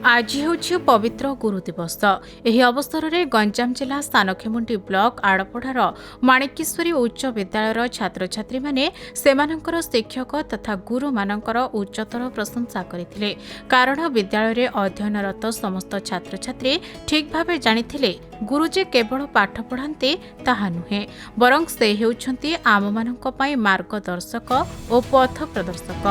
आज ହେଉଛି ପବିତ୍ର ଗୁରୁ ଦିବସ। ଏହି ଅବସରରେ ଗଞ୍ଜାମ ଜିଲ୍ଲା ସାନଖେମୁଣ୍ଡି ବ୍ଲକ ଆଡ଼ପଡ଼ାର ମାଣିକେଶ୍ୱରୀ ଉଚ୍ଚ ବିଦ୍ୟାଳୟର ଛାତ୍ରଛାତ୍ରୀମାନେ ସେମାନଙ୍କର ଶିକ୍ଷକ ତଥା ଗୁରୁମାନଙ୍କର ଉଚ୍ଚତର ପ୍ରଶଂସା କରିଥିଲେ। କାରଣ ବିଦ୍ୟାଳୟରେ ଅଧ୍ୟୟନରତ ସମସ୍ତ ଛାତ୍ରଛାତ୍ରୀ ଠିକ୍ ଭାବେ ଜାଣିଥିଲେ ଗୁରୁଜୀ କେବଳ ପାଠ ପଢ଼ାନ୍ତି ତାହା ନୁହେଁ, ବରଂ ସେ ହେଉଛନ୍ତି ଆମମାନଙ୍କ ପାଇଁ ମାର୍ଗଦର୍ଶକ ଓ ପଥ ପ୍ରଦର୍ଶକ।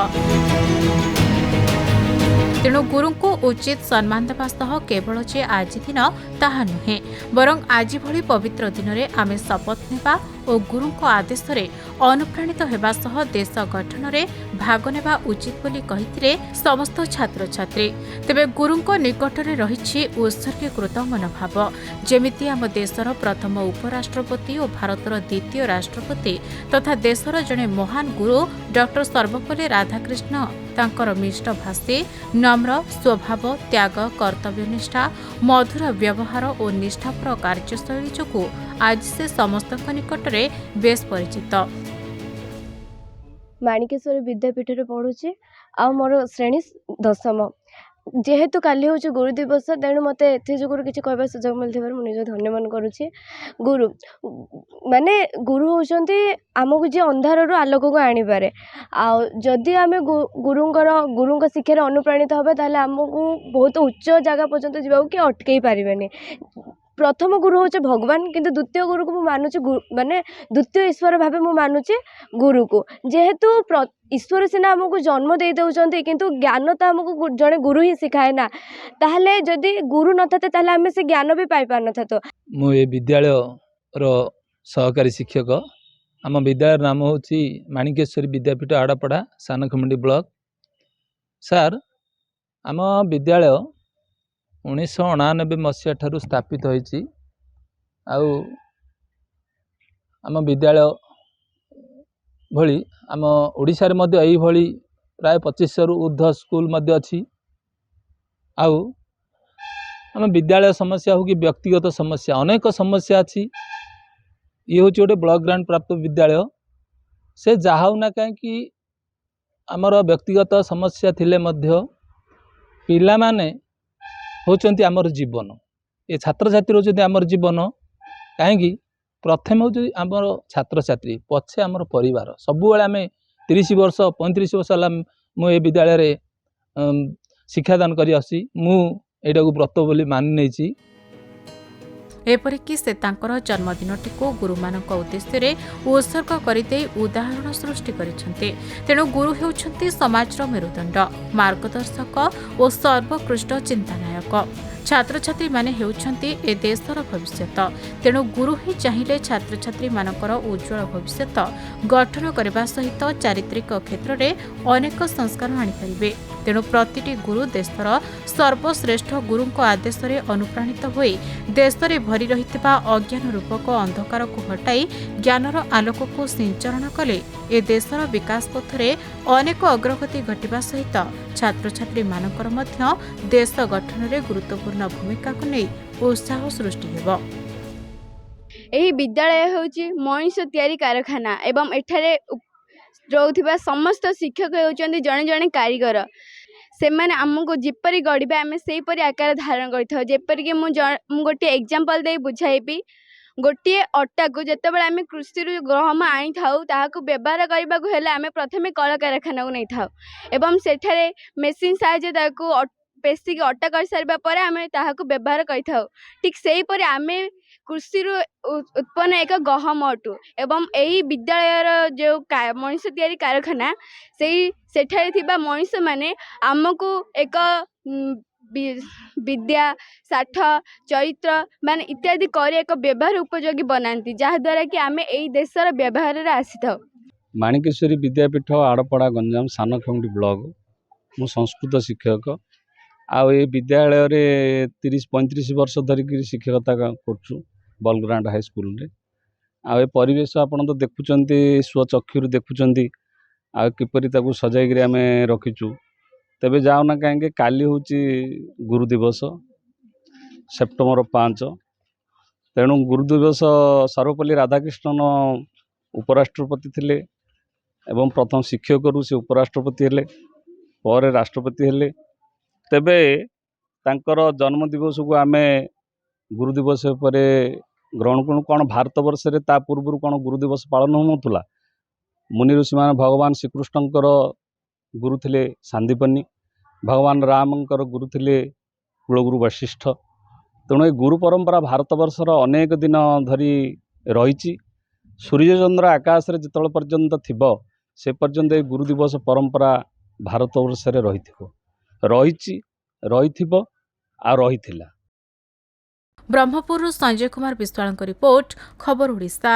ତେଣୁ ଗୁରୁଙ୍କୁ ଉଚିତ ସମ୍ମାନ ଦେବା ସହ କେବଳ ଯେ ଆଜି ଦିନ ତାହା ନୁହେଁ, ବରଂ ଆଜି ଭଳି ପବିତ୍ର ଦିନରେ ଆମେ ଶପଥ ନେବା ଓ ଗୁରୁଙ୍କ ଆଦେଶରେ ଅନୁପ୍ରାଣିତ ହେବା ସହ ଦେଶ ଗଠନରେ ଭାଗ ନେବା ଉଚିତ ବୋଲି କହିଥିଲେ ସମସ୍ତ ଛାତ୍ରଛାତ୍ରୀ। ତେବେ ଗୁରୁଙ୍କ ନିକଟରେ ରହିଛି ଉତ୍ସର୍ଗୀକୃତ ମନୋଭାବ। ଯେମିତି ଆମ ଦେଶର ପ୍ରଥମ ଉପରାଷ୍ଟ୍ରପତି ଓ ଭାରତର ଦ୍ୱିତୀୟ ରାଷ୍ଟ୍ରପତି ତଥା ଦେଶର ଜଣେ ମହାନ ଗୁରୁ ଡକ୍ଟର ସର୍ବପଲ୍ଲୀ ରାଧାକ୍ରିଷ୍ଣ ତାଙ୍କର ମିଷ୍ଟଭାଷୀ, ନମ୍ର ସ୍ୱଭାବ, ତ୍ୟାଗ, କର୍ତ୍ତବ୍ୟନିଷ୍ଠା, ମଧୁର ବ୍ୟବହାର ଓ ନିଷ୍ଠାପର କାର୍ଯ୍ୟଶୈଳୀ ଯୋଗୁଁ ଆଜି ସେ ସମସ୍ତଙ୍କ ନିକଟରେ ବେଶ୍ ପରିଚିତ। ମାଣିକେଶ୍ୱରୀ ବିଦ୍ୟାପୀଠରେ ପଢ଼ୁଛି ଆଉ ମୋର ଶ୍ରେଣୀ 10ମ। ଯେହେତୁ କାଲି ହେଉଛି ଗୁରୁ ଦିବସ, ତେଣୁ ମୋତେ ଏଥିଯୋଗୁଁ କିଛି କହିବା ସୁଯୋଗ ମିଳିଥିବାରୁ ମୁଁ ନିଜକୁ ଧନ୍ୟମନ କରୁଛି। ଗୁରୁ ହେଉଛନ୍ତି ଆମକୁ ଯିଏ ଅନ୍ଧାରରୁ ଆଲୋକକୁ ଆଣିପାରେ। ଆଉ ଯଦି ଆମେ ଗୁରୁଙ୍କ ଶିକ୍ଷାରେ ଅନୁପ୍ରାଣିତ ହେବା, ତାହେଲେ ଆମକୁ ବହୁତ ଉଚ୍ଚ ଜାଗା ପର୍ଯ୍ୟନ୍ତ ଯିବାକୁ କି ଅଟକେଇ ପାରିବେନି। ପ୍ରଥମ ଗୁରୁ ହେଉଛି ଭଗବାନ, କିନ୍ତୁ ଦ୍ୱିତୀୟ ଗୁରୁକୁ ମୁଁ ମାନୁଛି ଦ୍ୱିତୀୟ ଈଶ୍ୱର ଭାବେ ମୁଁ ମାନୁଛି ଗୁରୁକୁ। ଯେହେତୁ ଈଶ୍ୱର ସିନା ଆମକୁ ଜନ୍ମ ଦେଇ ଦେଉଛନ୍ତି, କିନ୍ତୁ ଜ୍ଞାନ ତ ଆମକୁ ଜଣେ ଗୁରୁ ହିଁ ଶିଖାଏ ନା। ତାହେଲେ ଯଦି ଗୁରୁ ନଥାନ୍ତେ ତାହେଲେ ଆମେ ସେ ଜ୍ଞାନ ବି ପାଇପାରିନଥାନ୍ତୁ। ମୁଁ ଏ ବିଦ୍ୟାଳୟର ସହକାରୀ ଶିକ୍ଷକ। ଆମ ବିଦ୍ୟାଳୟର ନାମ ହେଉଛି ମାଣିକେଶ୍ୱରୀ ବିଦ୍ୟାପୀଠ ଆଡ଼ପଡ଼ା, ସାନଖେମୁଣ୍ଡି ବ୍ଲକ। ସାର୍, ଆମ ବିଦ୍ୟାଳୟ 1999 ମସିହା ଠାରୁ ସ୍ଥାପିତ ହୋଇଛି। ଆଉ ଆମ ବିଦ୍ୟାଳୟ ଭଳି ଆମ ଓଡ଼ିଶାରେ ମଧ୍ୟ ଏଇଭଳି ପ୍ରାୟ 2500ରୁ ଉର୍ଦ୍ଧ୍ୱ ସ୍କୁଲ ମଧ୍ୟ ଅଛି। ଆଉ ଆମ ବିଦ୍ୟାଳୟ ସମସ୍ୟା ହେଉ କି ବ୍ୟକ୍ତିଗତ ସମସ୍ୟା, ଅନେକ ସମସ୍ୟା ଅଛି। ଇଏ ହେଉଛି ଗୋଟେ ବ୍ଲକ ଗ୍ରାଣ୍ଟ ପ୍ରାପ୍ତ ବିଦ୍ୟାଳୟ। ସେ ଯାହା ହେଉ ନା କାହିଁକି ଆମର ବ୍ୟକ୍ତିଗତ ସମସ୍ୟା ଥିଲେ ମଧ୍ୟ ପିଲାମାନେ ହେଉଛନ୍ତି ଆମର ଜୀବନ। ଏ ଛାତ୍ରଛାତ୍ରୀ ହେଉଛନ୍ତି ଆମର ଜୀବନ। କାହିଁକି? ପ୍ରଥମେ ହେଉଛି ଆମର ଛାତ୍ରଛାତ୍ରୀ, ପଛେ ଆମର ପରିବାର। ସବୁବେଳେ ଆମେ 30 ବର୍ଷ 35 ବର୍ଷ ହେଲା ମୁଁ ଏ ବିଦ୍ୟାଳୟରେ ଶିକ୍ଷାଦାନ କରି ଆସୁଛି। ମୁଁ ଏଇଟାକୁ ବ୍ରତ ବୋଲି ମାନି ନେଇଛି। ଏପରିକି ସେ ତାଙ୍କର ଜନ୍ମଦିନଟିକୁ ଗୁରୁମାନଙ୍କ ଉଦ୍ଦେଶ୍ୟରେ ଉତ୍ସର୍ଗ କରିଦେଇ ଉଦାହରଣ ସୃଷ୍ଟି କରିଛନ୍ତି। ତେଣୁ ଗୁରୁ ହେଉଛନ୍ତି ସମାଜର ମେରୁଦଣ୍ଡ, ମାର୍ଗଦର୍ଶକ ଓ ସର୍ବୋତ୍କୃଷ୍ଟ ଚିନ୍ତାନାୟକ। ଛାତ୍ରଛାତ୍ରୀମାନେ ହେଉଛନ୍ତି ଏ ଦେଶର ଭବିଷ୍ୟତ। ତେଣୁ ଗୁରୁ ହିଁ ଚାହିଁଲେ ଛାତ୍ରଛାତ୍ରୀମାନଙ୍କର ଉଜ୍ଜ୍ୱଳ ଭବିଷ୍ୟତ ଗଠନ କରିବା ସହିତ ଚାରିତ୍ରିକ କ୍ଷେତ୍ରରେ ଅନେକ ସଂସ୍କାର ଆଣିପାରିବେ। ତେଣୁ ପ୍ରତିଟି ଗୁରୁ ଦେଶର ସର୍ବଶ୍ରେଷ୍ଠ ଗୁରୁଙ୍କ ଆଦେଶରେ ଅନୁପ୍ରାଣିତ ହୋଇ ଦେଶରେ ଭରି ରହିଥିବା ଅଜ୍ଞାନ ରୂପକ ଅନ୍ଧକାରକୁ ହଟାଇ ଜ୍ଞାନର ଆଲୋକକୁ ସିଞ୍ଚରଣ କଲେ ଏ ଦେଶର ବିକାଶ ପଥରେ ଅନେକ ଅଗ୍ରଗତି ଘଟିବା ସହିତ ଛାତ୍ରଛାତ୍ରୀମାନଙ୍କର ମଧ୍ୟ ଦେଶ ଗଠନରେ ଗୁରୁତ୍ୱପୂର୍ଣ୍ଣ ଭୂମିକାକୁ ନେଇ ଉତ୍ସାହ ସୃଷ୍ଟି ହେବ। ଏହି ବିଦ୍ୟାଳୟ ହେଉଛି ମଣିଷ ତିଆରି କାରଖାନା ଏବଂ ଏଠାରେ ରହୁଥିବା ସମସ୍ତ ଶିକ୍ଷକ ହେଉଛନ୍ତି ଜଣେ ଜଣେ କାରିଗର। ସେମାନେ ଆମକୁ ଯେପରି ଗଢ଼ିବେ ଆମେ ସେହିପରି ଆକାର ଧାରଣ କରିଥାଉ। ଯେପରିକି ମୁଁ ଗୋଟିଏ ଏକ୍ଜାମ୍ପଲ୍ ଦେଇ ବୁଝାଇବି। ଗୋଟିଏ ଅଟାକୁ ଯେତେବେଳେ ଆମେ କୃଷିରୁ ଗହମ ଆଣିଥାଉ, ତାହାକୁ ବ୍ୟବହାର କରିବାକୁ ହେଲେ ଆମେ ପ୍ରଥମେ କଳକାରଖାନାକୁ ନେଇଥାଉ ଏବଂ ସେଠାରେ ମେସିନ୍ ସାହାଯ୍ୟରେ ତାକୁ ପେଷିକି ଅଟା କରିସାରିବା ପରେ ଆମେ ତାହାକୁ ବ୍ୟବହାର କରିଥାଉ। ଠିକ୍ ସେହିପରି ଆମେ କୃଷିରୁ ଉତ୍ପନ୍ନ ଏକ ଗହମ ଅଟୁ ଏବଂ ଏହି ବିଦ୍ୟାଳୟର ଯେଉଁ ମଣିଷ ତିଆରି କାରଖାନା, ସେଠାରେ ଥିବା ମଣିଷମାନେ ଆମକୁ ଏକ ବିଦ୍ୟା, ଶାଠ, ଚରିତ୍ର ଇତ୍ୟାଦି କରି ଏକ ବ୍ୟବହାର ଉପଯୋଗୀ ବନାନ୍ତି, ଯାହାଦ୍ୱାରା କି ଆମେ ଏହି ଦେଶର ବ୍ୟବହାରରେ ଆସିଥାଉ। ମାଣିକେଶ୍ୱରୀ ବିଦ୍ୟାପୀଠ ଆଡ଼ପଡ଼ା, ଗଞ୍ଜାମ ସାନଖେମୁଣ୍ଡି ବ୍ଲକ। ମୁଁ ସଂସ୍କୃତ ଶିକ୍ଷକ। ଆଉ ଏ ବିଦ୍ୟାଳୟରେ 30-35 ବର୍ଷ ଧରିକି ଶିକ୍ଷକତା କରୁଛୁ ବଲଗ୍ରାଣ୍ଟ ହାଇସ୍କୁଲରେ। ଆଉ ଏ ପରିବେଶ ଆପଣ ତ ଦେଖୁଛନ୍ତି, ସ୍ୱଚକ୍ଷୁରୁ ଦେଖୁଛନ୍ତି ଆଉ କିପରି ତାକୁ ସଜାଇକରି ଆମେ ରଖିଛୁ। ତେବେ ଯାଉ ନା କାହିଁକି କାଲି ହେଉଛି ଗୁରୁ ଦିବସ, ସେପ୍ଟେମ୍ବର 5। ତେଣୁ ଗୁରୁ ଦିବସ ସର୍ବପଲ୍ଲୀ ରାଧାକ୍ରିଷ୍ଣନ ଉପରାଷ୍ଟ୍ରପତି ଥିଲେ ଏବଂ ପ୍ରଥମ ଶିକ୍ଷକରୁ ସେ ଉପରାଷ୍ଟ୍ରପତି ହେଲେ, ପରେ ରାଷ୍ଟ୍ରପତି ହେଲେ। ତେବେ ତାଙ୍କର ଜନ୍ମ ଦିବସକୁ ଆମେ ଗୁରୁ ଦିବସ ଉପରେ ଗ୍ରହଣ କରୁ। କ'ଣ ଭାରତ ବର୍ଷରେ ତା ପୂର୍ବରୁ କ'ଣ ଗୁରୁ ଦିବସ ପାଳନ ହେଉନଥିଲା? ମୁନି ଋଷିମାନେ ଭଗବାନ ଶ୍ରୀକୃଷ୍ଣଙ୍କର ଗୁରୁ ଥିଲେ ସାନ୍ଦୀପନୀ, ଭଗବାନ ରାମଙ୍କର ଗୁରୁ ଥିଲେ କୁଳଗୁରୁ ବଶିଷ୍ଠ। ତେଣୁ ଏ ଗୁରୁ ପରମ୍ପରା ଭାରତ ବର୍ଷର ଅନେକ ଦିନ ଧରି ରହିଛି। ସୂର୍ଯ୍ୟଚନ୍ଦ୍ର ଆକାଶରେ ଯେତେବେଳେ ପର୍ଯ୍ୟନ୍ତ ଥିବ ସେ ପର୍ଯ୍ୟନ୍ତ ଏ ଗୁରୁ ଦିବସ ପରମ୍ପରା ଭାରତ ବର୍ଷରେ ରହିଛି, ରହିଥିବ ଆଉ ରହିଥିଲା। ବ୍ରହ୍ମପୁରରୁ ସଞ୍ଜୟ କୁମାର ବିଶ୍ୱାଳଙ୍କ ରିପୋର୍ଟ, ଖବର ଓଡ଼ିଶା।